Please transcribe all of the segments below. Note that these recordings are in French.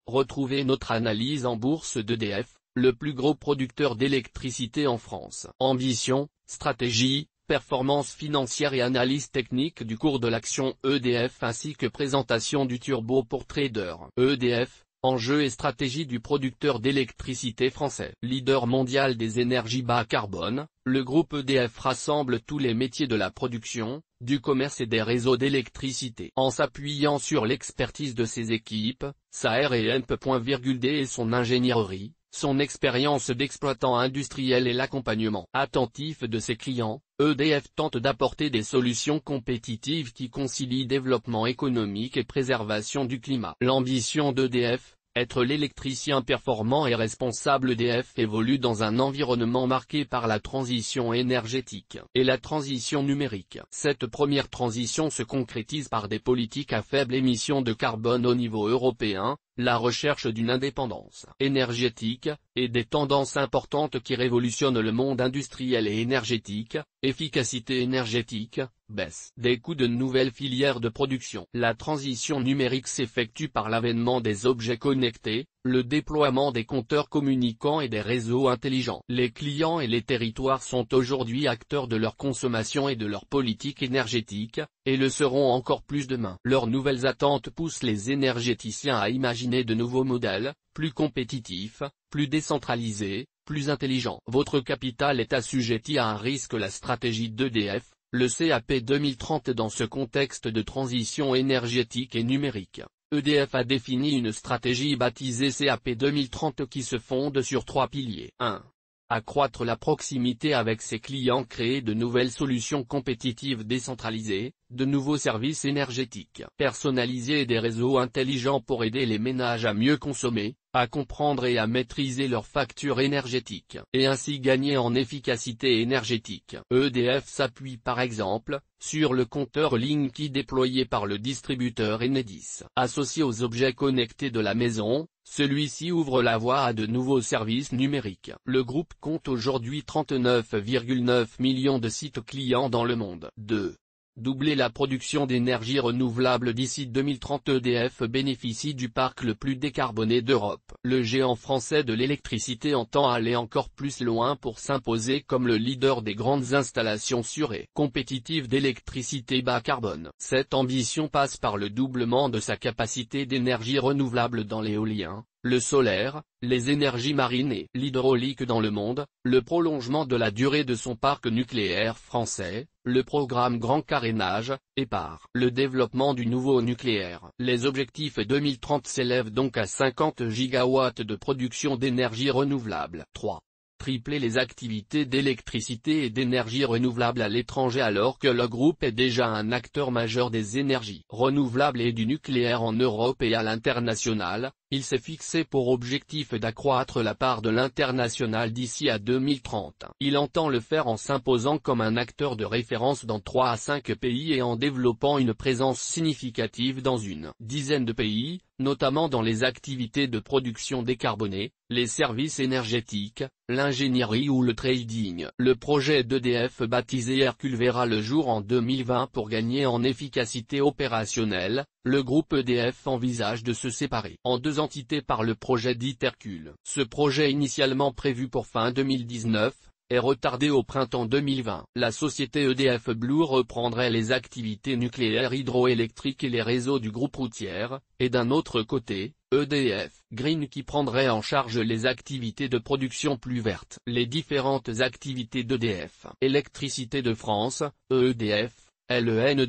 Retrouvez notre analyse en bourse d'EDF, le plus gros producteur d'électricité en France. Ambition, stratégie, performance financière et analyse technique du cours de l'action EDF ainsi que présentation du turbo pour traders. EDF, enjeux et stratégie du producteur d'électricité français. Leader mondial des énergies bas carbone, le groupe EDF rassemble tous les métiers de la production, du commerce et des réseaux d'électricité. En s'appuyant sur l'expertise de ses équipes, sa R&D et son ingénierie, son expérience d'exploitant industriel et l'accompagnement attentif de ses clients, EDF tente d'apporter des solutions compétitives qui concilient développement économique et préservation du climat. L'ambition d'EDF, être l'électricien performant et responsable. EDF évolue dans un environnement marqué par la transition énergétique et la transition numérique. Cette première transition se concrétise par des politiques à faible émission de carbone au niveau européen, la recherche d'une indépendance énergétique, et des tendances importantes qui révolutionnent le monde industriel et énergétique, efficacité énergétique, baisse des coûts de nouvelles filières de production. La transition numérique s'effectue par l'avènement des objets connectés, le déploiement des compteurs communicants et des réseaux intelligents. Les clients et les territoires sont aujourd'hui acteurs de leur consommation et de leur politique énergétique, et le seront encore plus demain. Leurs nouvelles attentes poussent les énergéticiens à imaginer de nouveaux modèles, plus compétitifs, plus décentralisés, plus intelligents. Votre capital est assujetti à un risque. La stratégie d'EDF, le CAP 2030. Dans ce contexte de transition énergétique et numérique, EDF a défini une stratégie baptisée CAP 2030 qui se fonde sur 3 piliers. 1. Accroître la proximité avec ses clients, créer de nouvelles solutions compétitives décentralisées, de nouveaux services énergétiques personnalisés et des réseaux intelligents pour aider les ménages à mieux consommer, à comprendre et à maîtriser leurs factures énergétiques, et ainsi gagner en efficacité énergétique. EDF s'appuie par exemple, sur le compteur Linky déployé par le distributeur Enedis. Associé aux objets connectés de la maison, celui-ci ouvre la voie à de nouveaux services numériques. Le groupe compte aujourd'hui 39,9 millions de sites clients dans le monde. 2. Doubler la production d'énergie renouvelable d'ici 2030. EDF bénéficie du parc le plus décarboné d'Europe. Le géant français de l'électricité entend aller encore plus loin pour s'imposer comme le leader des grandes installations sûres et compétitives d'électricité bas carbone. Cette ambition passe par le doublement de sa capacité d'énergie renouvelable dans l'éolien, le solaire, les énergies marines et l'hydraulique dans le monde, le prolongement de la durée de son parc nucléaire français, le programme Grand Carénage, et par le développement du nouveau nucléaire. Les objectifs 2030 s'élèvent donc à 50 gigawatts de production d'énergie renouvelable. 3. Tripler les activités d'électricité et d'énergie renouvelable à l'étranger. Alors que le groupe est déjà un acteur majeur des énergies renouvelables et du nucléaire en Europe et à l'international, il s'est fixé pour objectif d'accroître la part de l'international d'ici à 2030. Il entend le faire en s'imposant comme un acteur de référence dans 3 à 5 pays et en développant une présence significative dans une dizaine de pays, notamment dans les activités de production décarbonée, les services énergétiques, l'ingénierie ou le trading. Le projet d'EDF baptisé Hercule verra le jour en 2020 pour gagner en efficacité opérationnelle. Le groupe EDF envisage de se séparer en 2 entités par le projet dit Hercule. Ce projet initialement prévu pour fin 2019, est retardé au printemps 2020. La société EDF Blue reprendrait les activités nucléaires hydroélectriques et les réseaux du groupe routière, et d'un autre côté, EDF Green qui prendrait en charge les activités de production plus vertes. Les différentes activités d'EDF Électricité de France, EDF, LEN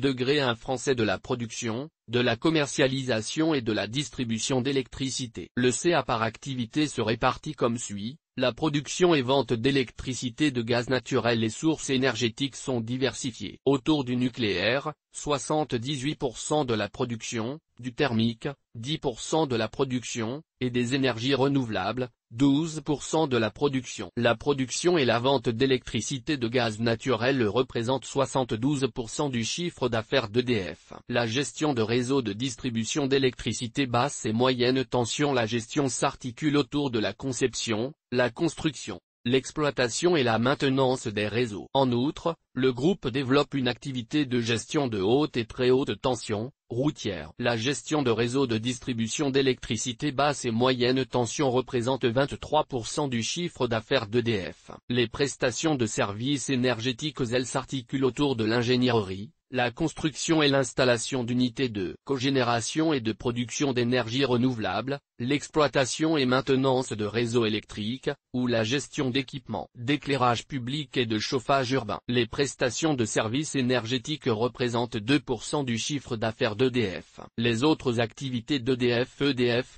français de la production, de la commercialisation et de la distribution d'électricité. Le CA par activité se répartit comme suit. La production et vente d'électricité, de gaz naturel et sources énergétiques sont diversifiées. Autour du nucléaire, 78% de la production, du thermique, 10% de la production, et des énergies renouvelables, 12% de la production. La production et la vente d'électricité, de gaz naturel représentent 72% du chiffre d'affaires d'EDF. La gestion de réseaux de distribution d'électricité basse et moyenne tension. La gestion s'articule autour de la conception, la construction, l'exploitation et la maintenance des réseaux. En outre, le groupe développe une activité de gestion de haute et très haute tension, routière. La gestion de réseaux de distribution d'électricité basse et moyenne tension représente 23% du chiffre d'affaires d'EDF. Les prestations de services énergétiques elles s'articulent autour de l'ingénierie, la construction et l'installation d'unités de cogénération et de production d'énergie renouvelable, l'exploitation et maintenance de réseaux électriques, ou la gestion d'équipements d'éclairage public et de chauffage urbain. Les prestations de services énergétiques représentent 2% du chiffre d'affaires d'EDF. Les autres activités d'EDF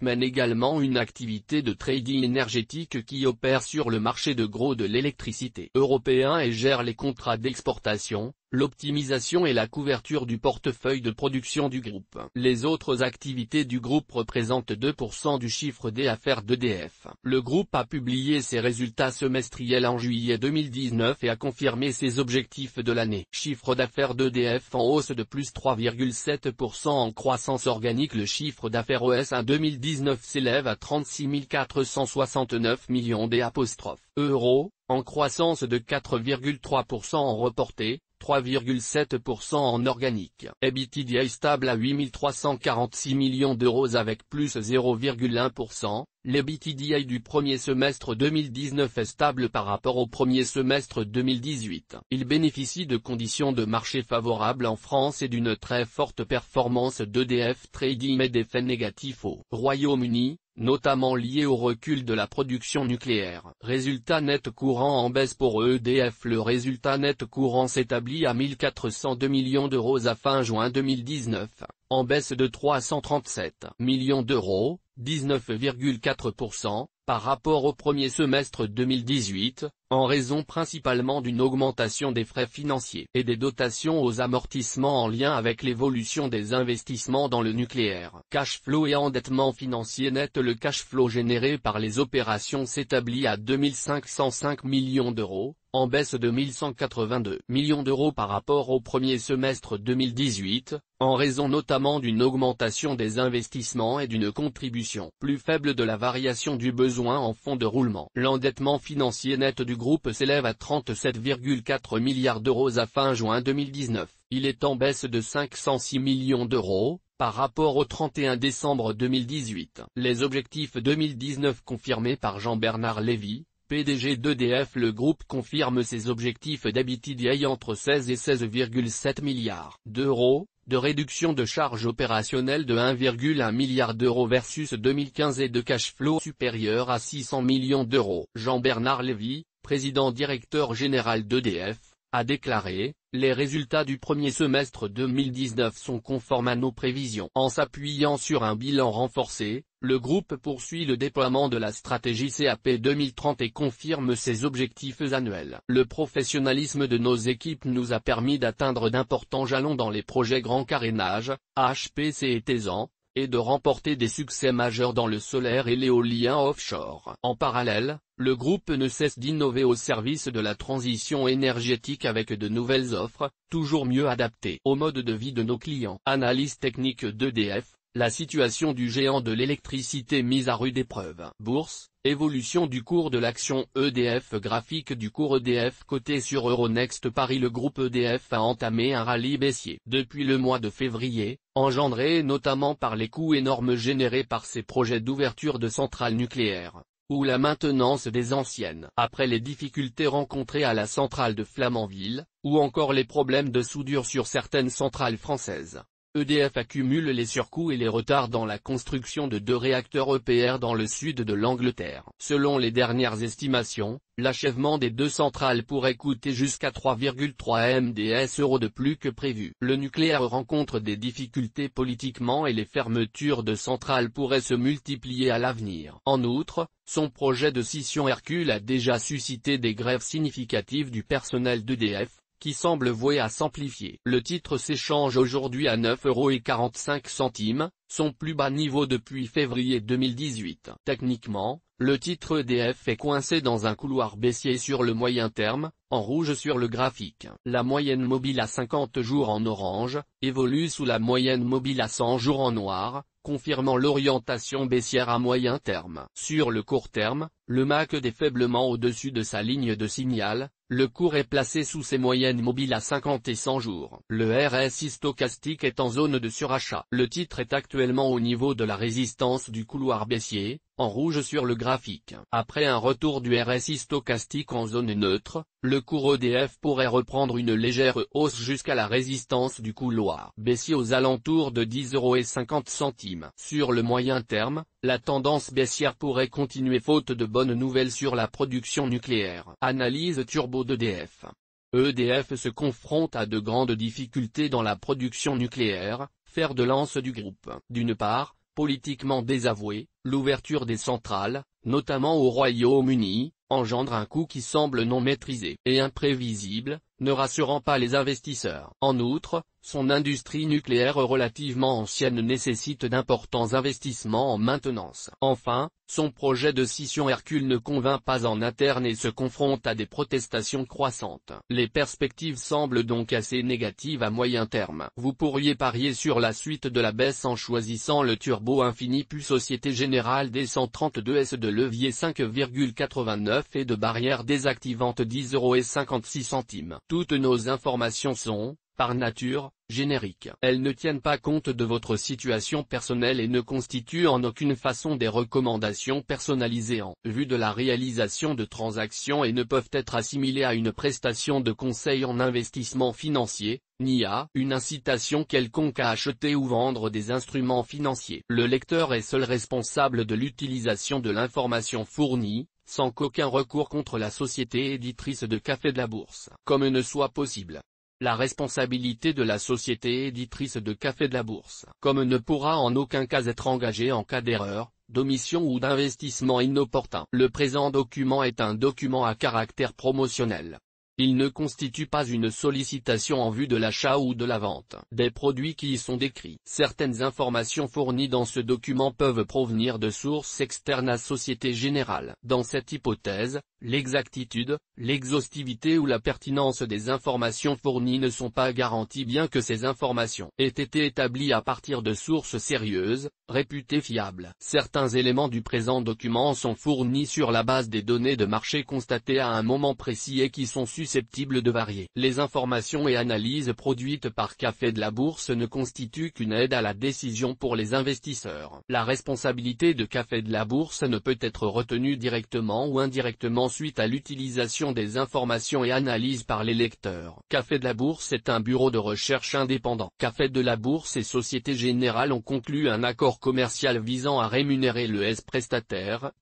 mène également une activité de trading énergétique qui opère sur le marché de gros de l'électricité européen et gère les contrats d'exportation, l'optimisation et la couverture du portefeuille de production du groupe. Les autres activités du groupe représentent 2% du chiffre d'affaires d'EDF. Le groupe a publié ses résultats semestriels en juillet 2019 et a confirmé ses objectifs de l'année. Chiffre d'affaires d'EDF en hausse de plus 3,7% en croissance organique. Le chiffre d'affaires ES1 2019 s'élève à 36 469 millions d'euros, en croissance de 4,3% en reporté, 3,7% en organique. EBITDA stable à 8 346 millions d'euros avec plus 0,1%. L'EBITDA du premier semestre 2019 est stable par rapport au premier semestre 2018. Il bénéficie de conditions de marché favorables en France et d'une très forte performance d'EDF Trading et d'effets négatifs au Royaume-Uni, notamment lié au recul de la production nucléaire. Résultat net courant en baisse pour EDF. Le résultat net courant s'établit à 1 402 millions d'euros à fin juin 2019, en baisse de 337 millions d'euros, 19,4%, par rapport au premier semestre 2018, en raison principalement d'une augmentation des frais financiers et des dotations aux amortissements en lien avec l'évolution des investissements dans le nucléaire. Cash flow et endettement financier net. Le cash flow généré par les opérations s'établit à 2 505 millions d'euros, en baisse de 1 182 millions d'euros par rapport au premier semestre 2018, en raison notamment d'une augmentation des investissements et d'une contribution plus faible de la variation du besoin en fonds de roulement. L'endettement financier net du groupe s'élève à 37,4 milliards d'euros à fin juin 2019. Il est en baisse de 506 millions d'euros, par rapport au 31 décembre 2018. Les objectifs 2019 confirmés par Jean-Bernard Lévy, PDG d'EDF. Le groupe confirme ses objectifs d'EBITDA entre 16 et 16,7 milliards d'euros, de réduction de charges opérationnelles de 1,1 milliard d'euros versus 2015 et de cash flow supérieur à 600 millions d'euros. Jean-Bernard Lévy, président-directeur général d'EDF, a déclaré: les résultats du premier semestre 2019 sont conformes à nos prévisions. En s'appuyant sur un bilan renforcé, le groupe poursuit le déploiement de la stratégie CAP 2030 et confirme ses objectifs annuels. Le professionnalisme de nos équipes nous a permis d'atteindre d'importants jalons dans les projets grand carénage, HPC et Tézan, et de remporter des succès majeurs dans le solaire et l'éolien offshore. En parallèle, le groupe ne cesse d'innover au service de la transition énergétique avec de nouvelles offres, toujours mieux adaptées au mode de vie de nos clients. Analyse technique d'EDF, la situation du géant de l'électricité mise à rude épreuve. Bourse, évolution du cours de l'action EDF. Graphique du cours EDF coté sur Euronext Paris. Le groupe EDF a entamé un rallye baissier depuis le mois de février, engendré notamment par les coûts énormes générés par ses projets d'ouverture de centrales nucléaires, ou la maintenance des anciennes. Après les difficultés rencontrées à la centrale de Flamanville, ou encore les problèmes de soudure sur certaines centrales françaises, EDF accumule les surcoûts et les retards dans la construction de 2 réacteurs EPR dans le sud de l'Angleterre. Selon les dernières estimations, l'achèvement des 2 centrales pourrait coûter jusqu'à 3,3 MDS € de plus que prévu. Le nucléaire rencontre des difficultés politiquement et les fermetures de centrales pourraient se multiplier à l'avenir. En outre, son projet de scission Hercule a déjà suscité des grèves significatives du personnel d'EDF, qui semble voué à s'amplifier. Le titre s'échange aujourd'hui à 9,45 €, son plus bas niveau depuis février 2018. Techniquement, le titre EDF est coincé dans un couloir baissier sur le moyen terme, en rouge sur le graphique. La moyenne mobile à 50 jours en orange, évolue sous la moyenne mobile à 100 jours en noir, confirmant l'orientation baissière à moyen terme. Sur le court terme, Le MACD est faiblement au-dessus de sa ligne de signal, le cours est placé sous ses moyennes mobiles à 50 et 100 jours. Le RSI stochastique est en zone de surachat. Le titre est actuellement au niveau de la résistance du couloir baissier, en rouge sur le graphique. Après un retour du RSI stochastique en zone neutre, le cours EDF pourrait reprendre une légère hausse jusqu'à la résistance du couloir baissier aux alentours de 10,50 €. Sur le moyen terme, la tendance baissière pourrait continuer faute de bonnes nouvelles sur la production nucléaire. Analyse turbo d'EDF. EDF se confronte à de grandes difficultés dans la production nucléaire, fer de lance du groupe. D'une part, politiquement désavoué, l'ouverture des centrales, notamment au Royaume-Uni, engendre un coût qui semble non maîtrisé et imprévisible, ne rassurant pas les investisseurs. En outre, son industrie nucléaire relativement ancienne nécessite d'importants investissements en maintenance. Enfin, son projet de scission Hercule ne convainc pas en interne et se confronte à des protestations croissantes. Les perspectives semblent donc assez négatives à moyen terme. Vous pourriez parier sur la suite de la baisse en choisissant le Turbo Infini Pu Société Générale des 132 S de levier 5,89 et de barrière désactivante 10,56 €. Toutes nos informations sont, par nature, génériques. Elles ne tiennent pas compte de votre situation personnelle et ne constituent en aucune façon des recommandations personnalisées en vue de la réalisation de transactions et ne peuvent être assimilées à une prestation de conseil en investissement financier, ni à une incitation quelconque à acheter ou vendre des instruments financiers. Le lecteur est seul responsable de l'utilisation de l'information fournie, sans qu'aucun recours contre la société éditrice de Café de la Bourse, comme ne soit possible. La responsabilité de la société éditrice de Café de la Bourse, comme ne pourra en aucun cas être engagée en cas d'erreur, d'omission ou d'investissement inopportun. Le présent document est un document à caractère promotionnel. Il ne constitue pas une sollicitation en vue de l'achat ou de la vente des produits qui y sont décrits. Certaines informations fournies dans ce document peuvent provenir de sources externes à Société Générale. Dans cette hypothèse, l'exactitude, l'exhaustivité ou la pertinence des informations fournies ne sont pas garanties bien que ces informations aient été établies à partir de sources sérieuses, réputées fiables. Certains éléments du présent document sont fournis sur la base des données de marché constatées à un moment précis et qui sont susceptibles de varier. Les informations et analyses produites par Café de la Bourse ne constituent qu'une aide à la décision pour les investisseurs. La responsabilité de Café de la Bourse ne peut être retenue directement ou indirectement suite à l'utilisation des informations et analyses par les lecteurs. Café de la Bourse est un bureau de recherche indépendant. Café de la Bourse et Société Générale ont conclu un accord commercial visant à rémunérer le prestataire,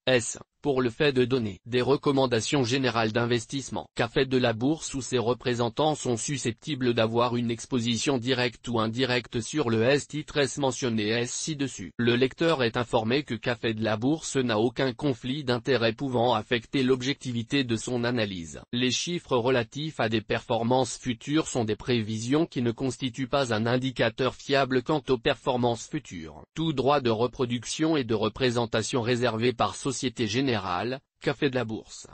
pour le fait de donner des recommandations générales d'investissement. Café de la Bourse ou ses représentants sont susceptibles d'avoir une exposition directe ou indirecte sur le titre mentionné ci-dessus. Le lecteur est informé que Café de la Bourse n'a aucun conflit d'intérêt pouvant affecter l'objectivité de son analyse. Les chiffres relatifs à des performances futures sont des prévisions qui ne constituent pas un indicateur fiable quant aux performances futures. Tout droit de reproduction et de représentation réservé par Société Générale, Café de la Bourse.